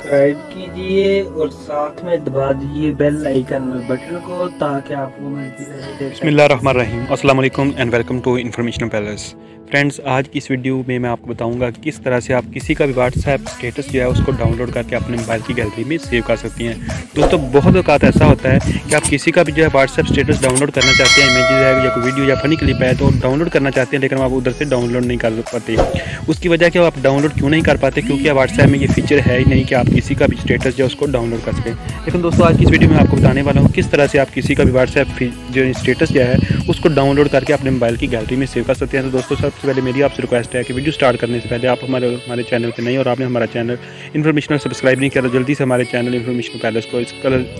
Subscribe कीजिए और साथ में दबा दीजिए बेल आइकन बटन को ताकि आपको मिलती रहे। बिस्मिल्लाहिर्रहमानिर्रहीम, अस्सलाम वालेकुम and welcome to information palace. Friends, आज की इस वीडियो में मैं आपको बताऊंगा कि किस तरह से आप किसी का भी व्हाट्सएप स्टेटस जो है उसको डाउनलोड करके अपने मोबाइल की गैलरी में सेव कर सकती हैं। दोस्तों, बहुत औकात ऐसा होता है कि आप किसी का भी जो है व्हाट्सएप स्टेटस डाउनलोड करना चाहते हैं, इमेज है या कोई वीडियो या फनी क्लिप है तो डाउनलोड करना चाहते हैं, लेकिन आप उधर से डाउनलोड नहीं कर पाते। उसकी वजह क्या, आप डाउनलोड क्यों नहीं कर पाते? क्योंकि व्हाट्सएप में ये फीचर है ही नहीं कि आप किसी का भी स्टेटस जो है उसको डाउनलोड कर सकें। लेकिन दोस्तों, आज की इस वीडियो में आपको बताने वाला हूँ किस तरह से आप किसी का भी व्हाट्सएप जो स्टेटस जो है उसको डाउनलोड करके अपने मोबाइल की गैलरी में सेव कर सकते हैं। तो दोस्तों, सबसे पहले मेरी आपसे रिक्वेस्ट है कि वीडियो स्टार्ट करने से पहले आप हमारे चैनल पे नहीं और आपने हमारा चैनल इन्फॉर्मेशनल सब्सक्राइब नहीं किया तो जल्दी से हमारे चैनल इन्फॉर्मेशन पैलेस को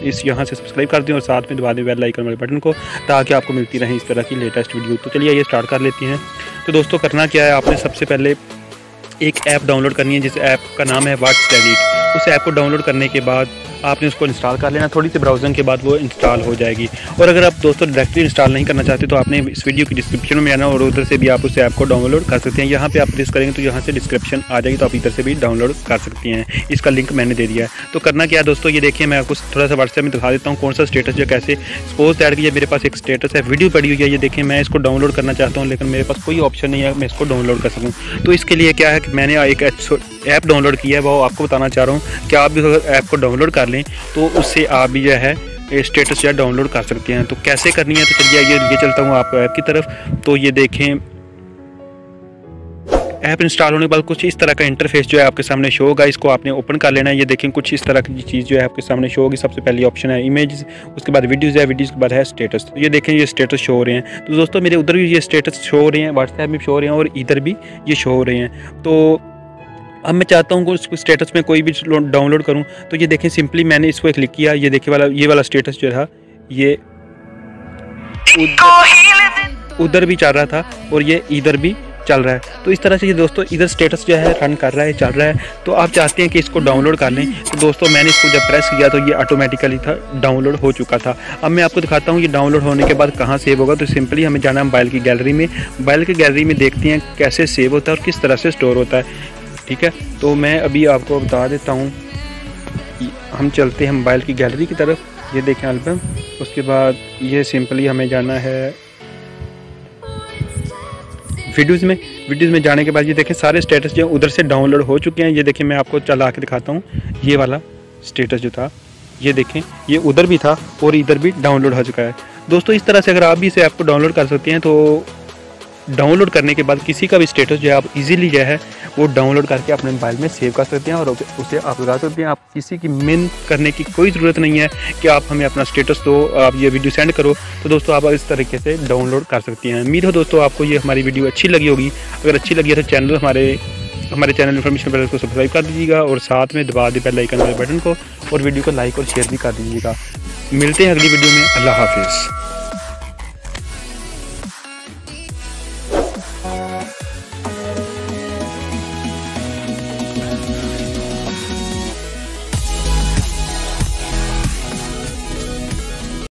इस यहाँ से सब्सक्राइब कर दें और साथ में दबा दें बेल आइकन वाले बटन को ताकि आपको मिलती रहे इस तरह की लेटेस्ट वीडियो। तो चलिए ये स्टार्ट कर लेते हैं। तो दोस्तों, करना क्या है, आपने सबसे पहले एक ऐप डाउनलोड करनी है जिस ऐप का नाम है व्हाट्सडेलिट। उस ऐप को डाउनलोड करने के बाद आपने उसको इंस्टॉल कर लेना। थोड़ी सी ब्राउजिंग के बाद वो इंस्टॉल हो जाएगी। और अगर आप दोस्तों डायरेक्टली इंस्टॉल नहीं करना चाहते तो आपने इस वीडियो की डिस्क्रिप्शन में आना और उधर से भी आप उस ऐप को डाउनलोड कर सकते हैं। यहाँ पे आप प्रेस करेंगे तो यहाँ से डिस्क्रिप्शन आ जाएगी, तो आप इधर से भी डाउनलोड कर सकती हैं। इसका लिंक मैंने दे दिया है। तो करना क्या है दोस्तों, ये देखिए मैं आपको थोड़ा सा व्हाट्सएप में दिखा देता हूँ कौन सा स्टेटस जो कैसे। सपोज दैट कि ये मेरे पास एक स्टेटस है, वीडियो पड़ी हुई है, ये देखिए मैं इसको डाउनलोड करना चाहता हूँ लेकिन मेरे पास कोई ऑप्शन नहीं है मैं इसको डाउनलोड कर सकूँ। तो इसके लिए क्या है कि मैंने एक ऐप डाउनलोड किया है, वो आपको बताना चाह रहा हूँ कि आप भी अगर ऐप को डाउनलोड कर लें तो उससे आप भी जो है स्टेटस जो है डाउनलोड कर सकते हैं। तो कैसे करनी है, तो चलिए ये चलता हूँ आपको ऐप की तरफ। तो ये देखें, ऐप इंस्टॉल होने के बाद कुछ इस तरह का इंटरफेस जो है आपके सामने शो होगा। इसको आपने ओपन कर लेना है। ये देखें कुछ इस तरह की चीज़ जो है आपके सामने शो होगी। सबसे पहली ऑप्शन है इमेज, उसके बाद वीडियोज़ है, वीडियोज़ के बाद है स्टेटस। तो ये देखें ये स्टेटस शो हो रहे हैं। तो दोस्तों, मेरे उधर भी ये स्टेटस शो हो रहे हैं, व्हाट्सएप में शो हो रहे हैं और इधर भी ये शो हो रहे हैं। तो अब मैं चाहता हूँ कि उस स्टेटस में कोई भी डाउनलोड करूँ। तो ये देखें सिंपली मैंने इसको क्लिक किया, ये देखिए ये वाला स्टेटस जो था ये उधर भी चल रहा था और ये इधर भी चल रहा है। तो इस तरह से ये दोस्तों इधर स्टेटस जो है रन कर रहा है, चल रहा है। तो आप चाहते हैं कि इसको डाउनलोड कर लें। तो दोस्तों, मैंने इसको जब प्रेस किया तो ये ऑटोमेटिकली था डाउनलोड हो चुका था। अब मैं आपको दिखाता हूँ ये डाउनलोड होने के बाद कहाँ सेव होगा। तो सिंपली हमें जाना है मोबाइल की गैलरी में। मोबाइल की गैलरी में देखते हैं कैसे सेव होता है और किस तरह से स्टोर होता है। ठीक है, तो मैं अभी आपको बता देता हूँ। हम चलते हैं मोबाइल की गैलरी की तरफ। ये देखें एल्बम, उसके बाद ये सिंपली हमें जाना है वीडियोज़ में। वीडियोज़ में जाने के बाद ये देखें सारे स्टेटस जो उधर से डाउनलोड हो चुके हैं। ये देखें मैं आपको चला के दिखाता हूँ। ये वाला स्टेटस जो था ये देखें ये उधर भी था और इधर भी डाउनलोड हो चुका है। दोस्तों, इस तरह से अगर आप भी इसे ऐप को डाउनलोड कर सकते हैं तो डाउनलोड करने के बाद किसी का भी स्टेटस जो है आप इजीली जो है वो डाउनलोड करके अपने मोबाइल में सेव कर सकते हैं और उसे आप लगा सकते हैं। आप किसी की मेहनत करने की कोई ज़रूरत नहीं है कि आप हमें अपना स्टेटस दो, आप ये वीडियो सेंड करो। तो दोस्तों, आप इस तरीके से डाउनलोड कर सकती हैं। उम्मीद हो दोस्तों आपको ये हमारी वीडियो अच्छी लगी होगी। अगर अच्छी लगी है तो हमारे चैनल इन्फॉर्मेशन पैलेस को सब्सक्राइब कर दीजिएगा और साथ में दबा दें बेल आइकन वाले बटन को और वीडियो को लाइक और शेयर भी कर दीजिएगा। मिलते हैं अगली वीडियो में। अल्लाह हाफिज़।